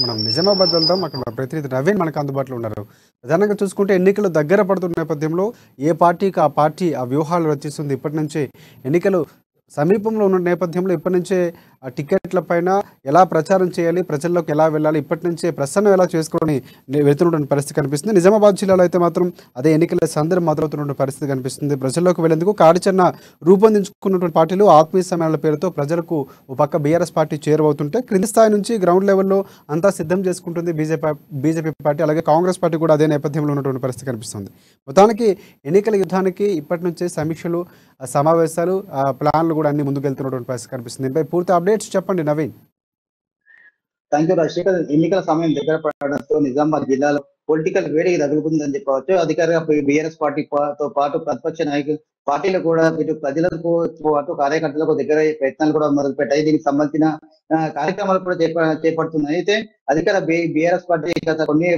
మనం నిజామాబాద్ వెళ్దాం. అక్కడ మన ప్రతినిధి నవీన్ మనకు అందుబాటులో ఉన్నారు. ప్రధానంగా చూసుకుంటే ఎన్నికలు దగ్గర పడుతున్న నేపథ్యంలో ఏ పార్టీకి ఆ పార్టీ ఆ వ్యూహాలు రచిస్తుంది. ఇప్పటి నుంచే ఎన్నికలు సమీపంలో ఉన్న నేపథ్యంలో ఇప్పటి నుంచే ఆ టికెట్ల పైన ఎలా ప్రచారం చేయాలి, ప్రజల్లోకి ఎలా వెళ్ళాలి, ఇప్పటి నుంచే ప్రసన్నం ఎలా చేసుకొని వెళ్తున్నటువంటి పరిస్థితి కనిపిస్తుంది. నిజామాబాద్ జిల్లాలో అయితే మాత్రం అదే ఎన్నికల సందడి మొదలవుతున్నటువంటి పరిస్థితి కనిపిస్తుంది. ప్రజల్లోకి వెళ్లేందుకు కార్యాచరణ రూపొందించుకున్నటువంటి పార్టీలు ఆత్మీయ సమ్మేళనాల పేరుతో ప్రజలకు ఓ పక్క బీఆర్ఎస్ పార్టీ చేరువవుతుంటే క్రింది స్థాయి నుంచి గ్రౌండ్ లెవెల్లో అంతా సిద్ధం చేసుకుంటుంది బీజేపీ పార్టీ. అలాగే కాంగ్రెస్ పార్టీ కూడా అదే నేపథ్యంలో ఉన్నటువంటి పరిస్థితి కనిపిస్తుంది. మొత్తానికి ఎన్నికల యుద్ధానికి ఇప్పటి నుంచే సమీక్షలు, సమావేశాలు, ప్లాన్లు కూడా అన్ని ముందుకెళ్తున్నటువంటి పరిస్థితి కనిపిస్తుంది. దీనిపై పూర్తి అప్డేట్స్ చెప్పండి నవీన్. Thank you Rajasekhar. ఎన్నికల సమయం దగ్గర పడడంతో నిజామాబాద్ జిల్లాలో పొలిటికల్ వేడి తగులుకుందని చెప్పవచ్చు. అధికారిగా బీఆర్ఎస్ తో పాటు ప్రతిపక్ష నాయకులు పార్టీలు కూడా ఇటు ప్రజలకు అటు కార్యకర్తలకు దగ్గర ప్రయత్నాలు కూడా మొదలుపెట్టాయి. దీనికి సంబంధించిన కార్యక్రమాలు కూడా చేపడుతున్నాయి. అయితే అధికార బీఆర్ఎస్ పార్టీ గత కొన్ని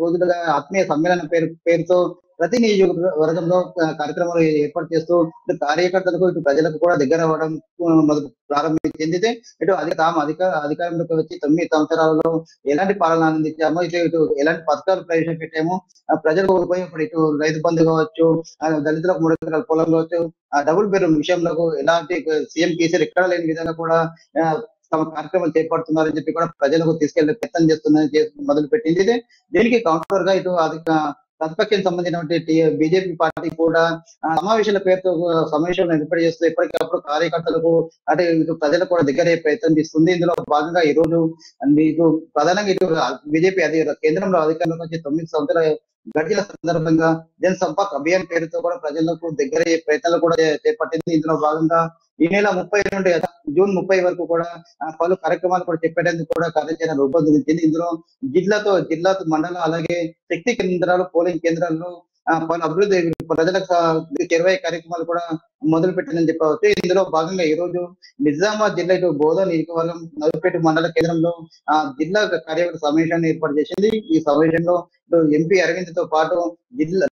రోజులుగా ఆత్మీయ సమ్మేళనం పేరుతో ప్రతి నియోజకవర్గంలో కార్యక్రమాలు ఏర్పాటు చేస్తూ ఇటు కార్యకర్తలకు ఇటు ప్రజలకు కూడా దగ్గర అవ్వడం మొదలు ప్రారంభించింది. ఇటు అధికారంలోకి వచ్చి 9 సంవత్సరాలలో ఎలాంటి పాలన అందించామో, ఇటు ఎలాంటి పథకాలు ప్రవేశపెట్టామో, ప్రజలకు ఉపయోగపడి ఇటు రైతు బంధు కావచ్చు, దళితులకు 3 ఎకరాల పొలం కావచ్చు, డబుల్ బెడ్రూమ్ విషయంలో ఎలాంటి సీఎం కేసీఆర్ ఎక్కడ లేని విధంగా కూడా తమ కార్యక్రమాలు చేపడుతున్నారని చెప్పి కూడా ప్రజలకు తీసుకెళ్లే ప్రయత్నం మొదలు పెట్టింది. దీనికి కౌంటర్ గా ఇటు ప్రతిపక్షం సంబంధించినటువంటి బీజేపీ పార్టీ కూడా సమావేశాల పేరుతో సమావేశాలను ఏర్పాటు చేస్తూ ఎప్పటికప్పుడు కార్యకర్తలకు అంటే ఇటు ప్రజలకు కూడా దగ్గర ప్రయత్నం చేస్తుంది. ఇందులో భాగంగా ఈ రోజు ఇటు ప్రధానంగా ఇటు బీజేపీ కేంద్రంలో అధికారంలోకి వచ్చి 9 సంవత్సరాల గడిచిన సందర్భంగా జన్ సంపర్క్ అభియాన్ పేరుతో కూడా ప్రజలకు దగ్గర ప్రయత్నాలు కూడా చేపట్టింది. ఇందులో భాగంగా ఈ నెల 30 నుండి జూన్ 30 వరకు కూడా పలు కార్యక్రమాలు కూడా చెప్పేందుకు కూడా కార్యాచరణ రూపొందించింది. ఇందులో జిల్లా మండలం అలాగే శక్తి కేంద్రాలు, పోలింగ్ కేంద్రాల్లో పలు అభివృద్ధి ప్రజలకు చేరువయ్యే కార్యక్రమాలు కూడా మొదలు పెట్టిందని చెప్పవచ్చు. ఇందులో భాగంగా ఈ రోజు నిజామాబాద్ జిల్లా ఇటు బోధన నియోజకవర్గం నలుపేట మండల కేంద్రంలో జిల్లా కార్యవర్గ సమావేశాన్ని ఏర్పాటు చేసింది. ఈ సమావేశంలో ఎంపీ అరవింద్ తో పాటు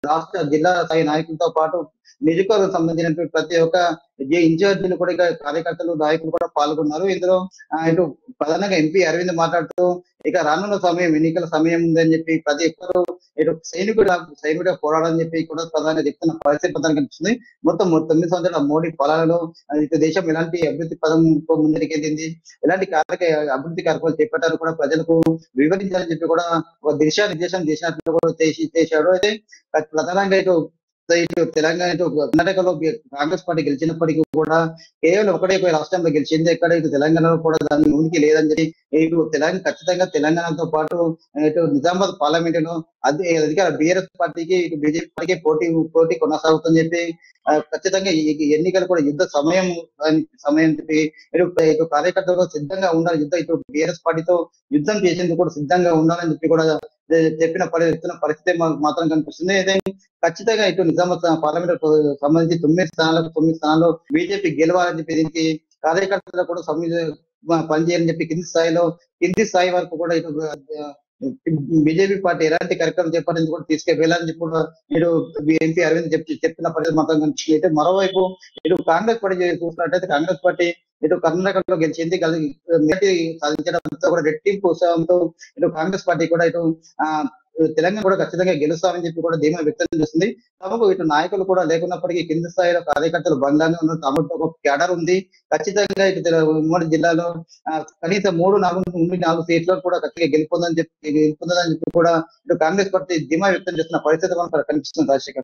రాష్ట్ర జిల్లా స్థాయి నాయకులతో పాటు నియోజకవర్గం సంబంధించినటువంటి ప్రతి ఒక్క ఇన్ఛార్జీలు కూడా కార్యకర్తలు, నాయకులు కూడా పాల్గొన్నారు. ఇందులో ఇటు ప్రధానంగా ఎంపీ అరవింద్ మాట్లాడుతూ ఇక రానున్న సమయం ఎన్నికల సమయం ఉందని చెప్పి ప్రతి ఒక్కరు ఇటు సైనికుడిగా పోరాడని చెప్పి కూడా ప్రధానంగా చెప్తున్న పరిస్థితి ప్రధానంగా కనిపిస్తుంది. మొత్తం 9 సంవత్సరాల మోడీ పాలనలో ఇటు దేశం ఎలాంటి అభివృద్ధి పదం ముందరికెళ్ళింది, ఎలాంటి అభివృద్ధి కార్యక్రమాలు చేపట్టారు కూడా ప్రజలకు వివరించాలని చెప్పి కూడా ఒక దిశానిర్దేశం చేసినట్లు కూడా చేశాడు. అయితే ప్రధానంగా ఇటు తెలంగాణ కర్ణాటకలో కాంగ్రెస్ పార్టీ గెలిచినప్పటికీ కూడా కేవలం ఒకటే రాష్ట్రంలో గెలిచింది. ఎక్కడ ఇటు తెలంగాణలో కూడా దాని ఉనికి లేదని చెప్పి ఇటు ఖచ్చితంగా తెలంగాణతో పాటు ఇటు నిజామాబాద్ పార్లమెంట్ లో అధికార బీఆర్ఎస్ పార్టీకి ఇటు బీజేపీ పార్టీకి పోటీ కొనసాగుతుందని చెప్పి ఖచ్చితంగా ఈ ఎన్నికలు కూడా యుద్ధ సమయం చెప్పి ఇటు కార్యకర్తలు సిద్ధంగా ఉండాలి, ఇటు బీఆర్ఎస్ పార్టీతో యుద్ధం చేసేందుకు కూడా సిద్ధంగా ఉండాలని చెప్పి కూడా చెప్తున్న పరిస్థితి మాత్రం కనిపిస్తుంది. అయితే ఖచ్చితంగా ఇటు నిజామాబాద్ పార్లమెంట్ సంబంధించి 9 స్థానాల్లో బీజేపీ గెలవాలని చెప్పి దీనికి కార్యకర్తలు కూడా పనిచేయాలని చెప్పి కింది స్థాయి వరకు కూడా ఇటు బీజేపీ పార్టీ ఎలాంటి కార్యక్రమం చేపట్టేందుకు కూడా తీసుకెళ్లాలని చెప్పి కూడా ఇటు ఎంపీ అరవింద్ చెప్తున్న పరిస్థితి మాత్రం కనిపిస్తుంది. అయితే మరోవైపు ఇటు కాంగ్రెస్ పార్టీ చూసినట్టయితే కాంగ్రెస్ పార్టీ ఇటు కర్ణాటకలో గెలిచింది, సాధించడంతో కూడా రెట్టింపు ఉత్సాహంతో ఇటు కాంగ్రెస్ పార్టీ కూడా ఇటు తెలంగాణ కూడా ఖచ్చితంగా గెలుస్తామని చెప్పి కూడా ధీమా వ్యక్తం చేస్తుంది. తమకు ఇటు నాయకులు కూడా లేకున్నప్పటికీ కింది స్థాయిలో కార్యకర్తలు బంగానే ఉన్నారు, తమకు ఒక క్యాడర్ ఉంది. ఖచ్చితంగా ఇటు ఉమ్మడి జిల్లాలో కనీసం 4 సీట్లకు కూడా ఖచ్చితంగా గెలుపొందని చెప్పి కూడా ఇటు కాంగ్రెస్ పార్టీ ధీమా వ్యక్తం చేస్తున్న పరిస్థితి మనకు కనిపిస్తుంది రాజశేఖర్.